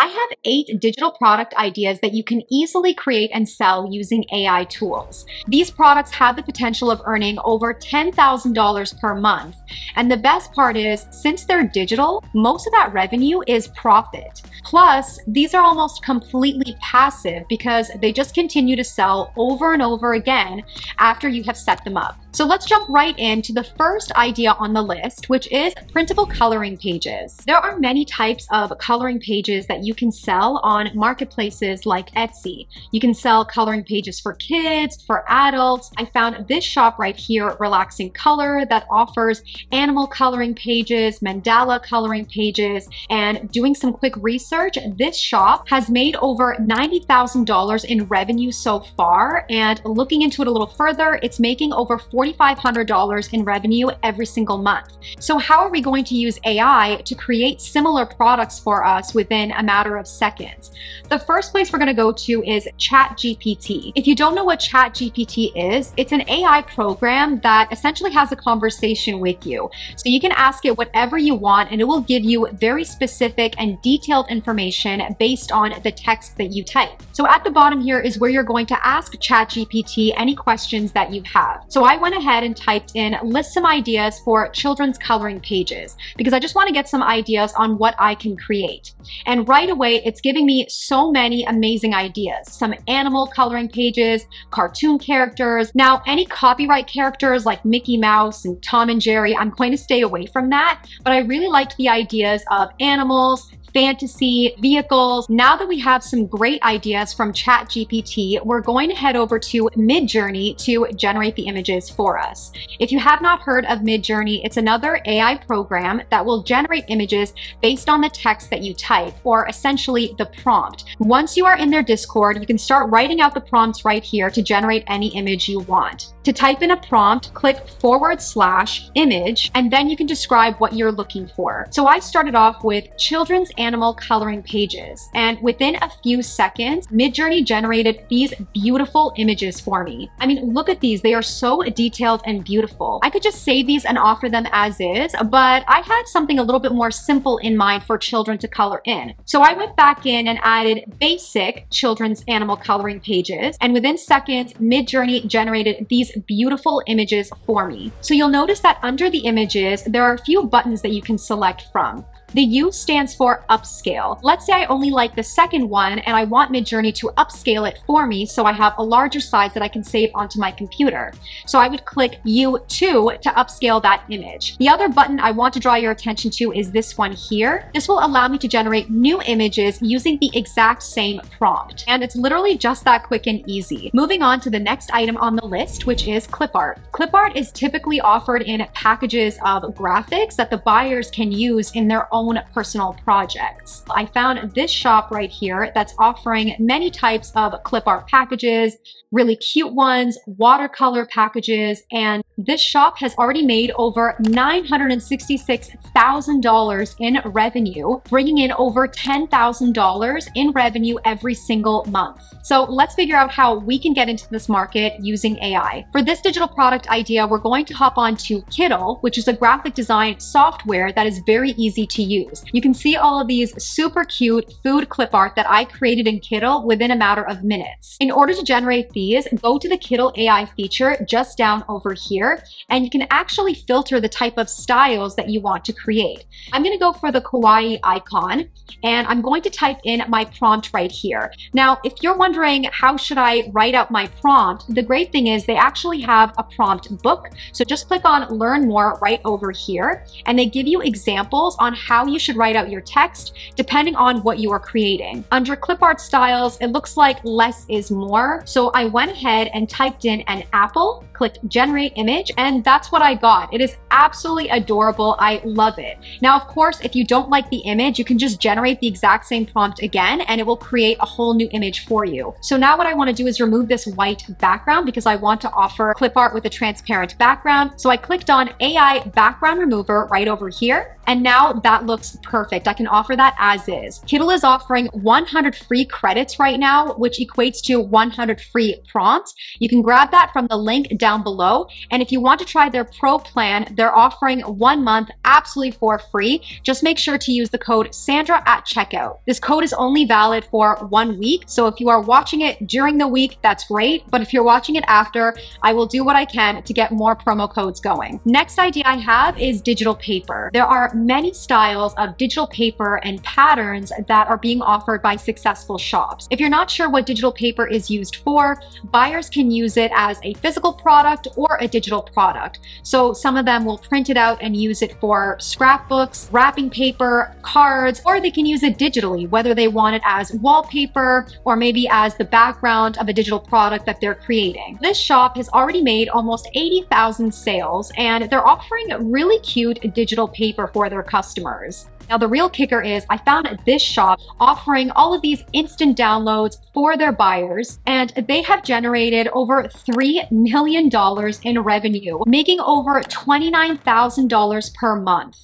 have 8 digital product ideas that you can easily create and sell using AI tools. These products have the potential of earning over $10,000 per month. And the best part is, since they're digital, most of that revenue is profit. Plus, these are almost completely passive because they just continue to sell over and over again after you have set them up. So let's jump right into the first idea on the list, which is printable coloring pages. There are many types of coloring pages that you can sell on marketplaces like Etsy. You can sell coloring pages for kids, for adults. I found this shop right here, Relaxing Color, that offers animal coloring pages, mandala coloring pages, and doing some quick research, this shop has made over $90,000 in revenue so far, and looking into it a little further, it's making over $4,500 in revenue every single month. So how are we going to use AI to create similar products for us within a matter of seconds? The first place we're going to go to is ChatGPT. If you don't know what ChatGPT is, it's an AI program that essentially has a conversation with you. So you can ask it whatever you want and it will give you very specific and detailed information based on the text that you type. So at the bottom here is where you're going to ask ChatGPT any questions that you have. So I went ahead and typed in, list some ideas for children's coloring pages, because I just want to get some ideas on what I can create. And right away, it's giving me so many amazing ideas. Some animal coloring pages, cartoon characters. Now, any copyright characters like Mickey Mouse and Tom and Jerry, I'm going to stay away from that, but I really liked the ideas of animals, fantasy, vehicles. Now that we have some great ideas from ChatGPT, we're going to head over to Midjourney to generate the images for us. If you have not heard of Midjourney, it's another AI program that will generate images based on the text that you type, or essentially the prompt. Once you are in their Discord, you can start writing out the prompts right here to generate any image you want. To type in a prompt, click /image, and then you can describe what you're looking for. So I started off with children's animal coloring pages, and within a few seconds, Midjourney generated these beautiful images for me. I mean, look at these. They are so detailed and beautiful. I could just save these and offer them as is, but I had something a little bit more simple in mind for children to color in. So I went back in and added basic children's animal coloring pages, and within seconds, Midjourney generated these beautiful images for me. So you'll notice that under the images, there are a few buttons that you can select from. The U stands for upscale. Let's say I only like the second one and I want Midjourney to upscale it for me so I have a larger size that I can save onto my computer. So I would click U2 to upscale that image. The other button I want to draw your attention to is this one here. This will allow me to generate new images using the exact same prompt. And it's literally just that quick and easy. Moving on to the next item on the list, which is clip art. Clip art is typically offered in packages of graphics that the buyers can use in their own personal projects. I found this shop right here that's offering many types of clip art packages, really cute ones, watercolor packages, and this shop has already made over $966,000 in revenue, bringing in over $10,000 in revenue every single month. So let's figure out how we can get into this market using AI. For this digital product idea, we're going to hop on to Kittl, which is a graphic design software that is very easy to use. You can see all of these super cute food clip art that I created in Kittl within a matter of minutes. In order to generate these, go to the Kittl AI feature just down over here, and you can actually filter the type of styles that you want to create. I'm going to go for the kawaii icon, and I'm going to type in my prompt right here. Now, if you're wondering how should I write out my prompt, the great thing is they actually have a prompt book. So just click on Learn More right over here, and they give you examples on how you should write out your text depending on what you are creating. Under clip art styles, it looks like less is more. So I went ahead and typed in an apple, clicked generate image, and that's what I got. It is absolutely adorable. I love it. Now, of course, if you don't like the image, you can just generate the exact same prompt again, and it will create a whole new image for you. So now what I want to do is remove this white background because I want to offer clip art with a transparent background. So I clicked on AI background remover right over here. And now that looks perfect. I can offer that as is. Kittl is offering 100 free credits right now, which equates to 100 free prompts. You can grab that from the link down below. And if you want to try their pro plan, they're offering 1 month absolutely for free. Just make sure to use the code Sandra at checkout. This code is only valid for 1 week. So if you are watching it during the week, that's great. But if you're watching it after, I will do what I can to get more promo codes going. Next idea I have is digital paper. There are many styles of digital paper and patterns that are being offered by successful shops. If you're not sure what digital paper is used for, buyers can use it as a physical product or a digital product. So some of them will print it out and use it for scrapbooks, wrapping paper, cards, or they can use it digitally, whether they want it as wallpaper or maybe as the background of a digital product that they're creating. This shop has already made almost 80,000 sales, and they're offering really cute digital paper for their customers. Now, the real kicker is I found this shop offering all of these instant downloads for their buyers, and they have generated over $3 million in revenue, making over $29,000 per month.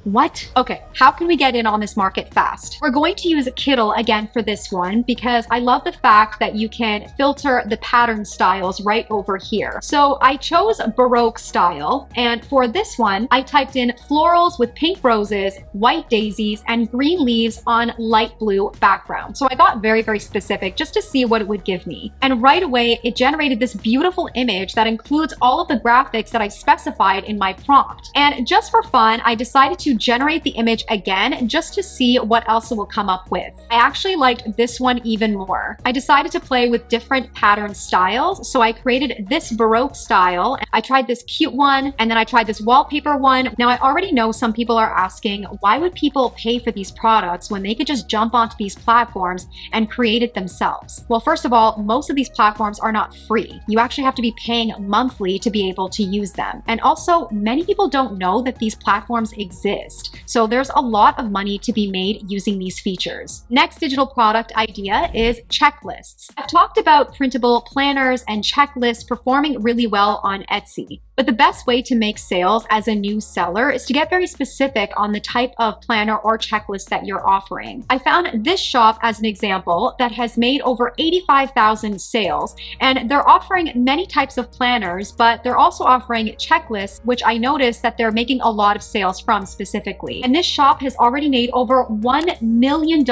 What? Okay, how can we get in on this market fast? We're going to use Kittl again for this one because I love the fact that you can filter the pattern styles right over here. So I chose Baroque style, and for this one, I typed in florals with pink roses, white daisies, and green leaves on light blue background. So I got very, very specific just to see what it would give me. And right away, it generated this beautiful image that includes all of the graphics that I specified in my prompt. And just for fun, I decided to generate the image again just to see what else it will come up with. I actually liked this one even more. I decided to play with different pattern styles, so I created this Baroque style. I tried this cute one, and then I tried this wallpaper one. Now, I already know some people are asking, why would people pay for these products when they could just jump onto these platforms and create it themselves? Well, first of all, most of these platforms are not free. You actually have to be paying monthly to be able to use them. And also, many people don't know that these platforms exist. So there's a lot of money to be made using these features. Next digital product idea is checklists. I've talked about printable planners and checklists performing really well on Etsy. But the best way to make sales as a new seller is to get very specific on the type of planner or checklist that you're offering. I found this shop as an example that has made over 85,000 sales, and they're offering many types of planners, but they're also offering checklists, which I noticed that they're making a lot of sales from specifically. And this shop has already made over $1 million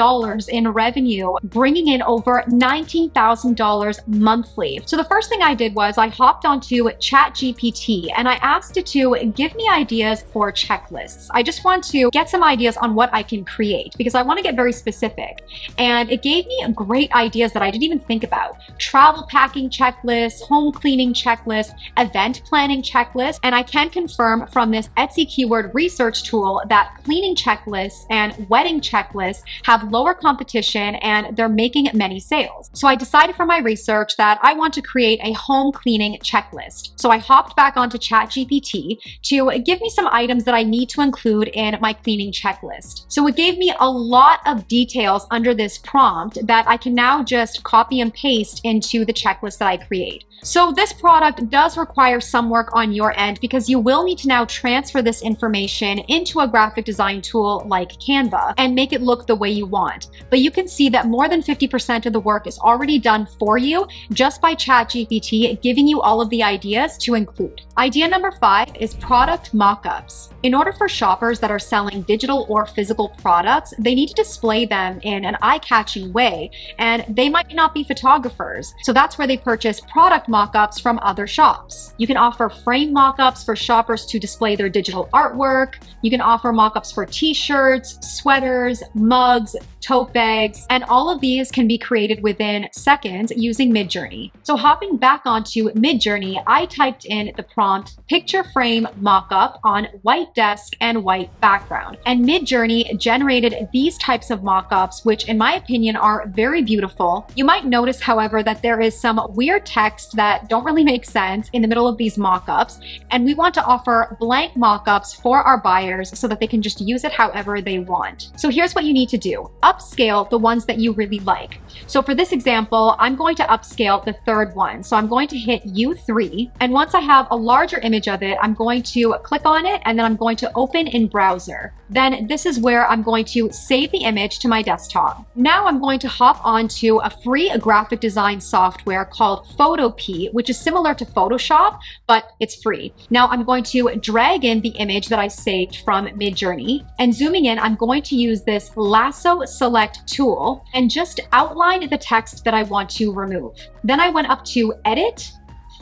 in revenue, bringing in over $19,000 monthly. So the first thing I did was I hopped onto ChatGPT and I asked it to give me ideas for checklists. I just want to get some ideas on what I can create because I want to get very specific. And it gave me great ideas that I didn't even think about. Travel packing checklists, home cleaning checklists, event planning checklists. And I can confirm from this Etsy keyword research tool that cleaning checklists and wedding checklists have lower competition and they're making many sales. So I decided from my research that I want to create a home cleaning checklist. So I hopped back onto ChatGPT to give me some items that I need to include in my cleaning checklist. So it gave me a lot of details under this prompt that I can now just copy and paste into the checklist that I create. So this product does require some work on your end because you will need to now transfer this information into a graphic design tool like Canva and make it look the way you want. But you can see that more than 50% of the work is already done for you just by ChatGPT giving you all of the ideas to include. Idea number 5 is product mockups. In order for shoppers that are selling digital or physical products, they need to display them in an eye-catching way, and they might not be photographers. So that's where they purchase product mockups from other shops. You can offer frame mockups for shoppers to display their digital artwork. You can offer mockups for t-shirts, sweaters, mugs, tote bags, and all of these can be created within seconds using Midjourney. So hopping back onto Midjourney, I typed in the prompt, picture frame mockup on white desk and white background. And Midjourney generated these types of mockups, which in my opinion are very beautiful. You might notice, however, that there is some weird text that don't really make sense in the middle of these mockups. And we want to offer blank mockups for our buyers so that they can just use it however they want. So here's what you need to do. Upscale the ones that you really like. So for this example, I'm going to upscale the third one. So I'm going to hit U3. And once I have a large larger image of it, I'm going to click on it and then I'm going to open in browser. Then this is where I'm going to save the image to my desktop. Now I'm going to hop onto a free graphic design software called Photopea, which is similar to Photoshop, but it's free. Now I'm going to drag in the image that I saved from Midjourney, and zooming in, I'm going to use this lasso select tool and just outline the text that I want to remove. Then I went up to Edit,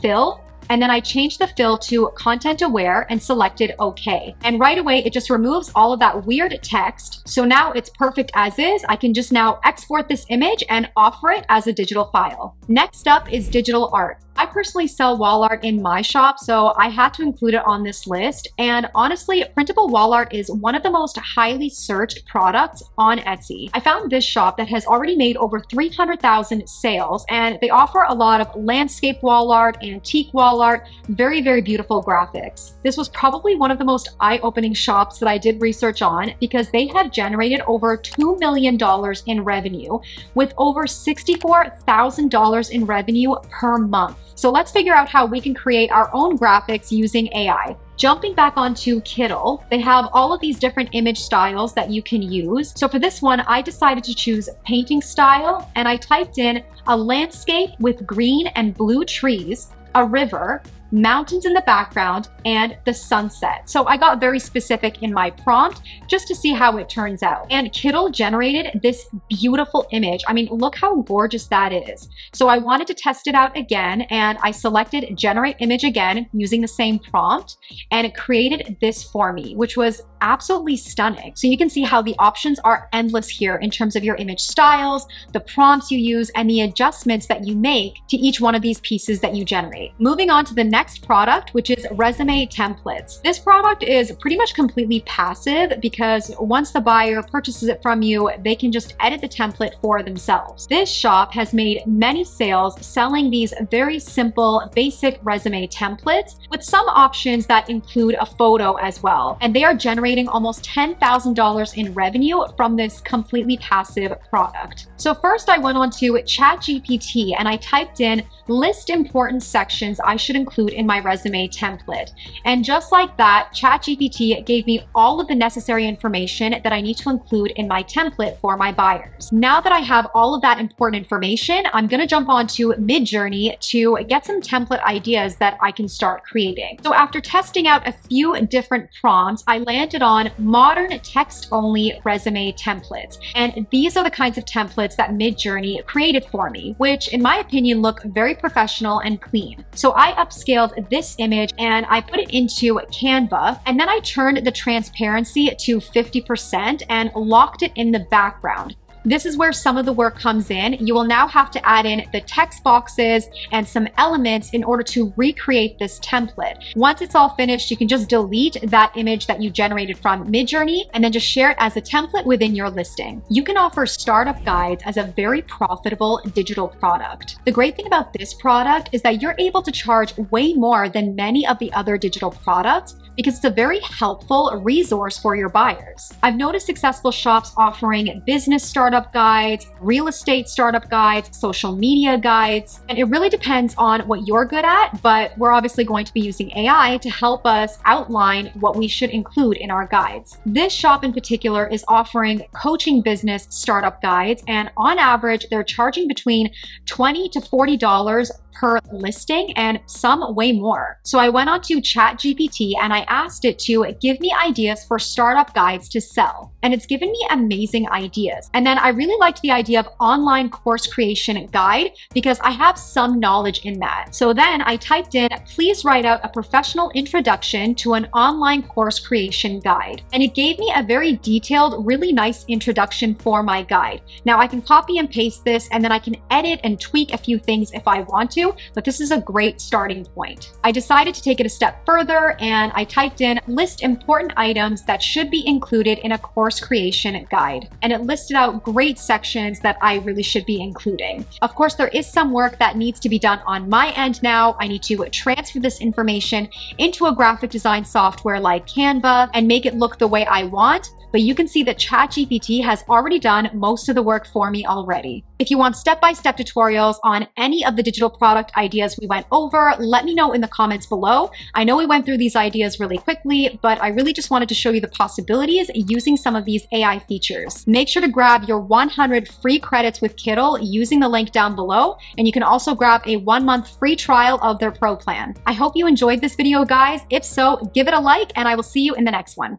Fill, and then I changed the fill to content aware and selected OK. And right away, it just removes all of that weird text. So now it's perfect as is. I can just now export this image and offer it as a digital file. Next up is digital art. I personally sell wall art in my shop, so I had to include it on this list. And honestly, printable wall art is one of the most highly searched products on Etsy. I found this shop that has already made over 300,000 sales, and they offer a lot of landscape wall art, antique wall art, very, very beautiful graphics. This was probably one of the most eye-opening shops that I did research on because they have generated over $2 million in revenue with over $64,000 in revenue per month. So let's figure out how we can create our own graphics using AI. Jumping back onto Kittl, they have all of these different image styles that you can use. So for this one, I decided to choose painting style, and I typed in a landscape with green and blue trees, a river, mountains in the background, and the sunset. So I got very specific in my prompt just to see how it turns out. And Kittl generated this beautiful image. I mean, look how gorgeous that is. So I wanted to test it out again, and I selected generate image again using the same prompt, and it created this for me, which was absolutely stunning. So you can see how the options are endless here in terms of your image styles, the prompts you use, and the adjustments that you make to each one of these pieces that you generate. Moving on to the next product, which is resume templates. This product is pretty much completely passive because once the buyer purchases it from you, they can just edit the template for themselves. This shop has made many sales selling these very simple, basic resume templates with some options that include a photo as well. And they are generating almost $10,000 in revenue from this completely passive product. So first I went on to ChatGPT and I typed in list important sections I should include in my resume template. And just like that, ChatGPT gave me all of the necessary information that I need to include in my template for my buyers. Now that I have all of that important information, I'm gonna jump onto Midjourney to get some template ideas that I can start creating. So after testing out a few different prompts, I landed on modern text-only resume templates. And these are the kinds of templates that Midjourney created for me, which in my opinion look very professional and clean. So I upscaled this image and I put it into Canva, and then I turned the transparency to 50% and locked it in the background. This is where some of the work comes in. You will now have to add in the text boxes and some elements in order to recreate this template. Once it's all finished, you can just delete that image that you generated from Midjourney and then just share it as a template within your listing. You can offer startup guides as a very profitable digital product. The great thing about this product is that you're able to charge way more than many of the other digital products because it's a very helpful resource for your buyers. I've noticed successful shops offering business startup guides, real estate startup guides, social media guides, and it really depends on what you're good at, but we're obviously going to be using AI to help us outline what we should include in our guides. This shop in particular is offering coaching business startup guides, and on average, they're charging between $20 to $40 per listing and some way more. So I went on to ChatGPT and I asked it to give me ideas for startup guides to sell. And it's given me amazing ideas. And then I really liked the idea of online course creation guide because I have some knowledge in that. So then I typed in, please write out a professional introduction to an online course creation guide. And it gave me a very detailed, really nice introduction for my guide. Now I can copy and paste this and then I can edit and tweak a few things if I want to, but this is a great starting point. I decided to take it a step further and I typed in list important items that should be included in a course creation guide. And it listed out great sections that I really should be including. Of course, there is some work that needs to be done on my end now. I need to transfer this information into a graphic design software like Canva and make it look the way I want. But you can see that ChatGPT has already done most of the work for me already. If you want step-by-step tutorials on any of the digital product ideas we went over, let me know in the comments below. I know we went through these ideas really quickly, but I really just wanted to show you the possibilities using some of these AI features. Make sure to grab your 100 free credits with Kittl using the link down below, and you can also grab a 1-month free trial of their Pro plan. I hope you enjoyed this video, guys. If so, give it a like, and I will see you in the next one.